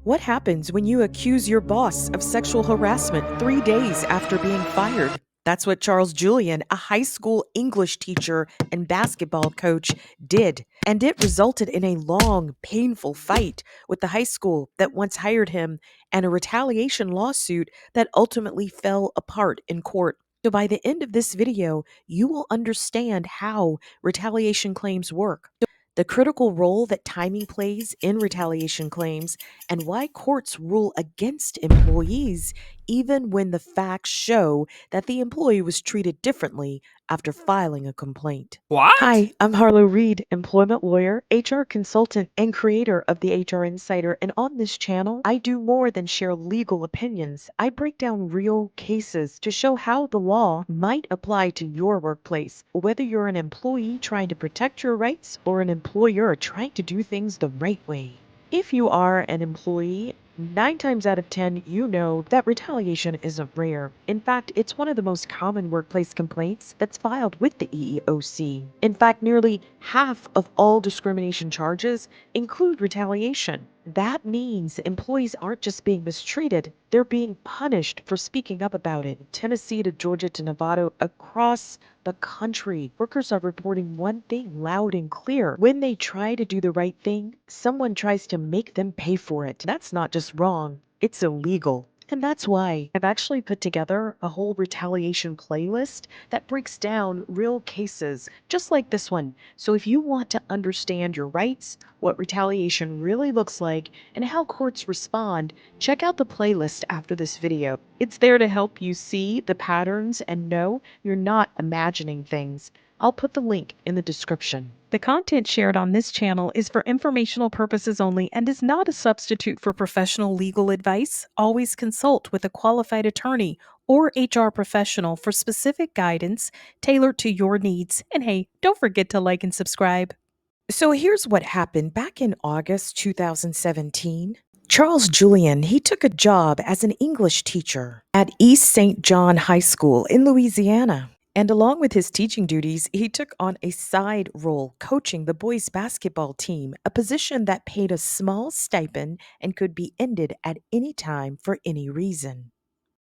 What happens when you accuse your boss of sexual harassment 3 days after being fired? That's what Charles Julien, a high school English teacher and basketball coach, did. And it resulted in a long, painful fight with the high school that once hired him and a retaliation lawsuit that ultimately fell apart in court. So, by the end of this video, you will understand how retaliation claims work, the critical role that timing plays in retaliation claims, and why courts rule against employees even when the facts show that the employee was treated differently after filing a complaint. What? Hi, I'm Harlow Reed, employment lawyer, HR consultant, and creator of the HR Insider. And on this channel, I do more than share legal opinions. I break down real cases to show how the law might apply to your workplace, whether you're an employee trying to protect your rights or an employer trying to do things the right way. If you are an employee, 9 times out of 10, you know that retaliation isn't rare. In fact, it's one of the most common workplace complaints that's filed with the EEOC. In fact, nearly half of all discrimination charges include retaliation. That means employees aren't just being mistreated, they're being punished for speaking up about it. Tennessee to Georgia to Nevada, across the country, workers are reporting one thing loud and clear. When they try to do the right thing, someone tries to make them pay for it. That's not just wrong, it's illegal. And that's why I've actually put together a whole retaliation playlist that breaks down real cases just like this one. So if you want to understand your rights, what retaliation really looks like, and how courts respond, check out the playlist after this video. It's there to help you see the patterns and know you're not imagining things. I'll put the link in the description. The content shared on this channel is for informational purposes only and is not a substitute for professional legal advice. Always consult with a qualified attorney or HR professional for specific guidance tailored to your needs. And hey, don't forget to like and subscribe. So here's what happened back in August 2017. Charles Julien, he took a job as an English teacher at East St. John High School in Louisiana. And along with his teaching duties, he took on a side role coaching the boys' basketball team, a position that paid a small stipend and could be ended at any time for any reason.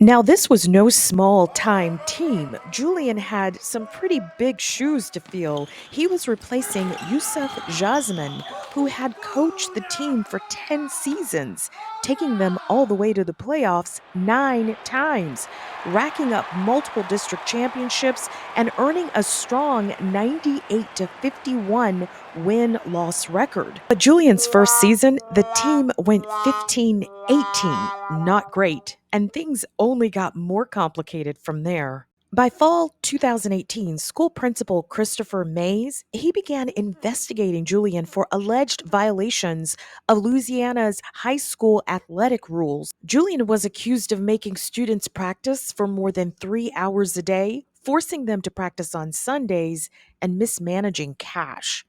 Now, this was no small time team. Julian had some pretty big shoes to fill. He was replacing Yusuf Jasmine, who had coached the team for 10 seasons, taking them all the way to the playoffs 9 times, racking up multiple district championships and earning a strong 98-51 win-loss record. But Julian's first season, the team went 15-18, not great, and things only got more complicated from there. By fall 2018, school principal Christopher Mays, he began investigating Julian for alleged violations of Louisiana's high school athletic rules. Julian was accused of making students practice for more than 3 hours a day, forcing them to practice on Sundays, and mismanaging cash.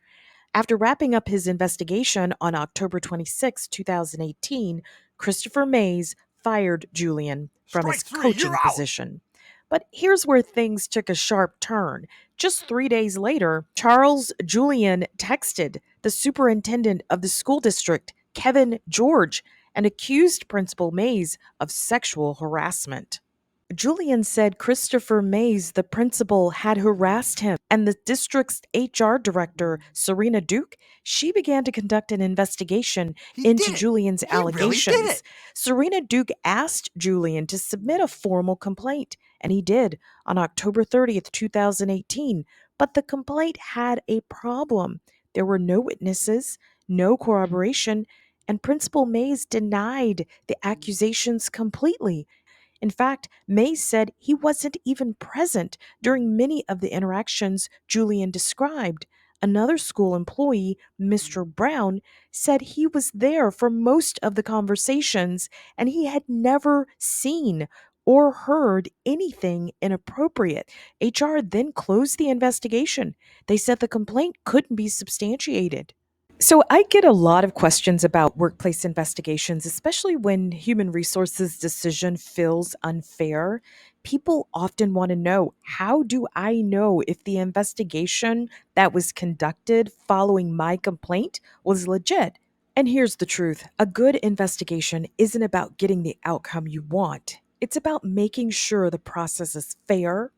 After wrapping up his investigation on October 26, 2018, Christopher Mays fired Julian from his Strike 3, coaching you're out. position. But here's where things took a sharp turn. Just 3 days later, Charles Julien texted the superintendent of the school district, Kevin George, and accused Principal Mays of sexual harassment. Julian said Christopher Mays, the principal, had harassed him, and the district's HR director, Serena Duke, she began to conduct an investigation He into did it. Julian's He really did allegations. it. Serena Duke asked Julian to submit a formal complaint, and he did on October 30th, 2018. But the complaint had a problem. There were no witnesses, no corroboration, and Principal Mays denied the accusations completely. In fact, Mays said he wasn't even present during many of the interactions Julian described. Another school employee, Mr. Brown, said he was there for most of the conversations and he had never seen or heard anything inappropriate. HR then closed the investigation. They said the complaint couldn't be substantiated. So I get a lot of questions about workplace investigations, especially when human resources decision feels unfair. People often want to know, how do I know if the investigation that was conducted following my complaint was legit? And here's the truth: a good investigation isn't about getting the outcome you want, it's about making sure the process is fair,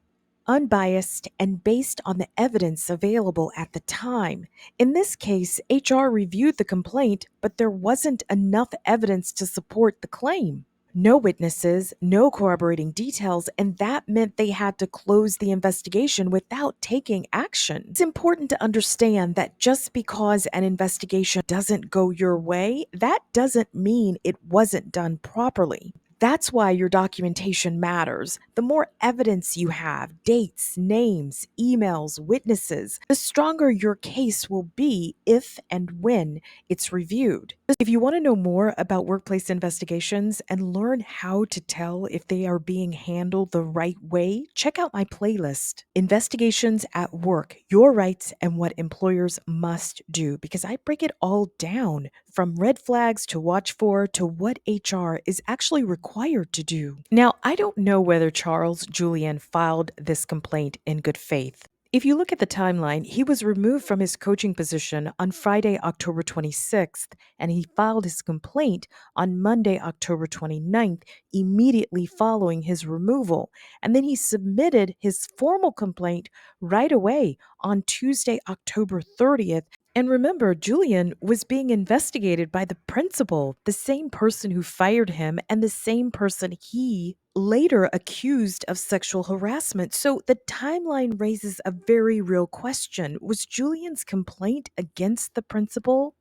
unbiased, and based on the evidence available at the time. In this case, HR reviewed the complaint, but there wasn't enough evidence to support the claim. No witnesses, no corroborating details, and that meant they had to close the investigation without taking action. It's important to understand that just because an investigation doesn't go your way, that doesn't mean it wasn't done properly. That's why your documentation matters. The more evidence you have, dates, names, emails, witnesses, the stronger your case will be if and when it's reviewed. If you want to know more about workplace investigations and learn how to tell if they are being handled the right way, check out my playlist, Investigations at Work: Your Rights and What Employers Must Do, because I break it all down from red flags to watch for to what HR is actually required to do. Now, I don't know whether Charles Julien filed this complaint in good faith. If you look at the timeline, he was removed from his coaching position on Friday, October 26th, and he filed his complaint on Monday, October 29th, immediately following his removal. And then he submitted his formal complaint right away on Tuesday, October 30th. And remember, Julian was being investigated by the principal, the same person who fired him and the same person he later accused of sexual harassment. So the timeline raises a very real question. Was Julian's complaint against the principal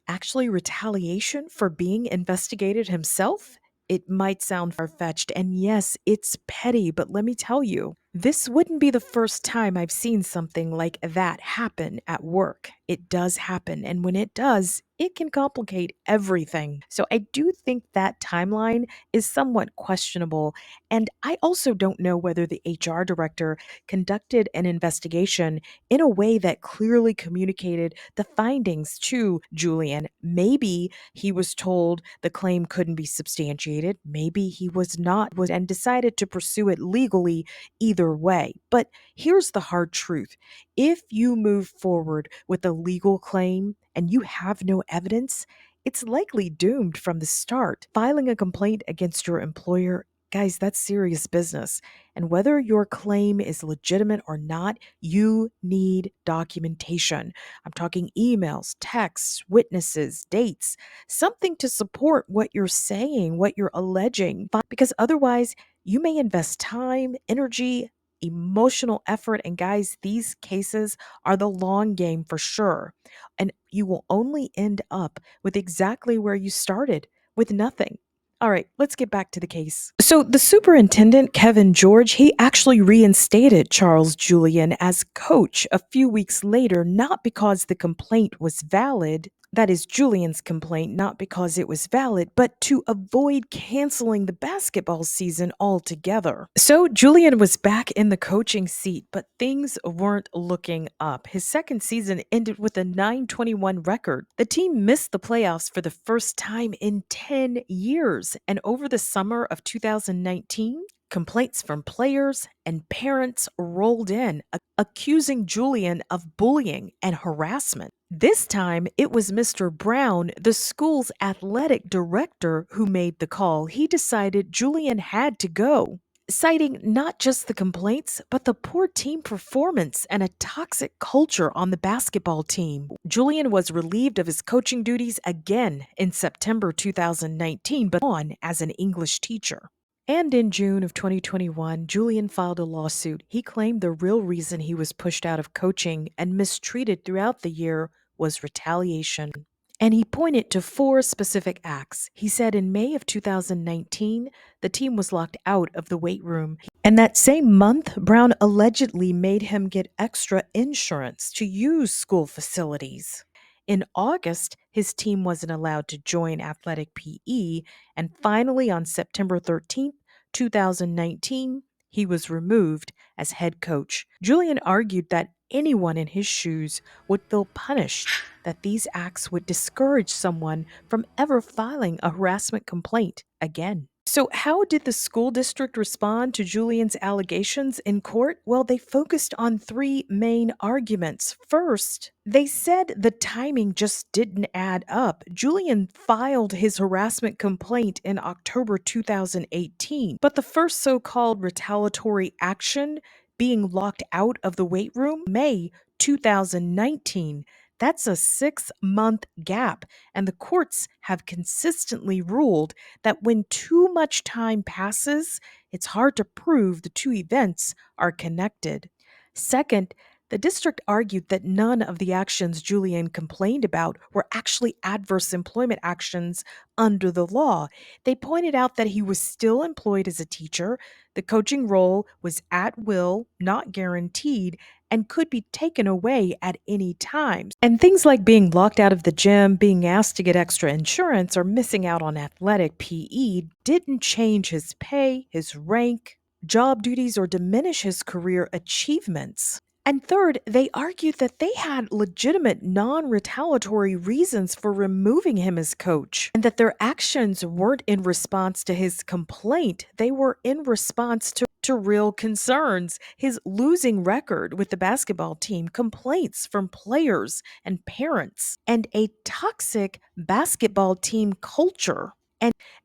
actually retaliation for being investigated himself? It might sound far fetched, and yes, it's petty, but let me tell you, this wouldn't be the first time I've seen something like that happen at work. It does happen, and when it does, it can complicate everything. So I do think that timeline is somewhat questionable, and I also don't know whether the HR director conducted an investigation in a way that clearly communicated the findings to Julian. Maybe he was told the claim couldn't be substantiated. Maybe he was not, and decided to pursue it legally either way. But here's the hard truth: if you move forward with a legal claim and you have no evidence, it's likely doomed from the start. Filing a complaint against your employer, guys, that's serious business. And whether your claim is legitimate or not, you need documentation. I'm talking emails, texts, witnesses, dates, something to support what you're saying, what you're alleging, because otherwise you may invest time, energy, emotional effort. And guys, these cases are the long game for sure. And you will only end up with exactly where you started, with nothing. All right, let's get back to the case. So the superintendent, Kevin George, he actually reinstated Charles Julien as coach a few weeks later, not because the complaint was valid. That is Julian's complaint, not because it was valid, but to avoid canceling the basketball season altogether. So Julian was back in the coaching seat, but things weren't looking up. His second season ended with a 9-21 record. The team missed the playoffs for the first time in 10 years. And over the summer of 2019, complaints from players and parents rolled in, accusing Julian of bullying and harassment. This time, it was Mr. Brown, the school's athletic director, who made the call. He decided Julian had to go, citing not just the complaints, but the poor team performance and a toxic culture on the basketball team. Julian was relieved of his coaching duties again in September 2019, but on as an English teacher. And in June of 2021, Julian filed a lawsuit. He claimed the real reason he was pushed out of coaching and mistreated throughout the year was retaliation. And he pointed to 4 specific acts. He said in May of 2019, the team was locked out of the weight room. And that same month, Brown allegedly made him get extra insurance to use school facilities. In August, his team wasn't allowed to join athletic PE, and finally on September 13th, 2019, he was removed as head coach. Julian argued that anyone in his shoes would feel punished, that these acts would discourage someone from ever filing a harassment complaint again. So, how did the school district respond to Julian's allegations in court? Well, they focused on three main arguments. First, they said the timing just didn't add up. Julian filed his harassment complaint in October 2018, but the first so called retaliatory action, being locked out of the weight room, May 2019. That's a 6-month gap, and the courts have consistently ruled that when too much time passes, it's hard to prove the two events are connected. Second, the district argued that none of the actions Julian complained about were actually adverse employment actions under the law. They pointed out that he was still employed as a teacher, the coaching role was at will, not guaranteed, and could be taken away at any time. And things like being locked out of the gym, being asked to get extra insurance, or missing out on athletic PE didn't change his pay, his rank, job duties, or diminish his career achievements. And third, they argued that they had legitimate non retaliatory reasons for removing him as coach, and that their actions weren't in response to his complaint, they were in response to real concerns. His losing record with the basketball team, complaints from players and parents, and a toxic basketball team culture.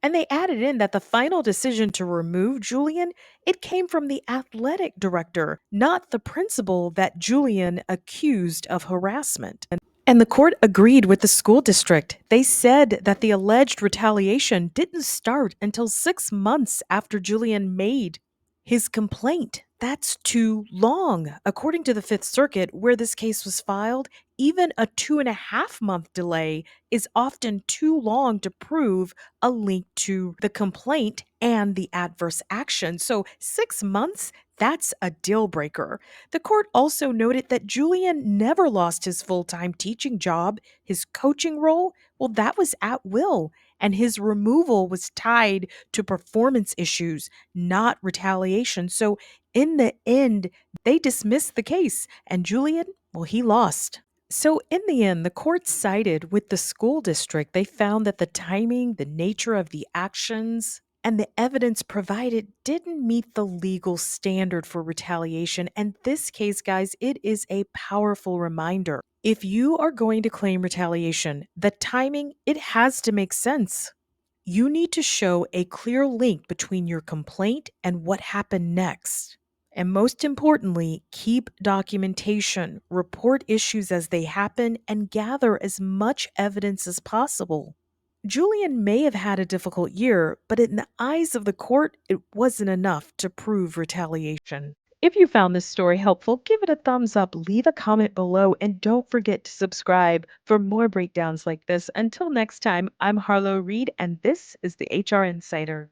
And they added in that the final decision to remove Julian, it came from the athletic director, not the principal that Julian accused of harassment. And the court agreed with the school district. They said that the alleged retaliation didn't start until 6 months after Julian made his complaint. That's too long. According to the Fifth Circuit, where this case was filed, even a 2.5 month delay is often too long to prove a link to the complaint and the adverse action. So, 6 months, that's a deal breaker. The court also noted that Julian never lost his full time teaching job. His coaching role, well, that was at will, and his removal was tied to performance issues, not retaliation. So, in the end, they dismissed the case, and Julian, well, he lost. So, in the end, the court sided with the school district. They found that the timing, the nature of the actions, and the evidence provided didn't meet the legal standard for retaliation. And this case, guys, it is a powerful reminder. If you are going to claim retaliation, the timing, it has to make sense. You need to show a clear link between your complaint and what happened next. And most importantly, keep documentation, report issues as they happen, and gather as much evidence as possible. Julian may have had a difficult year, but in the eyes of the court, it wasn't enough to prove retaliation. If you found this story helpful, give it a thumbs up, leave a comment below, and don't forget to subscribe for more breakdowns like this. Until next time, I'm Harlow Reed, and this is the HR Insider.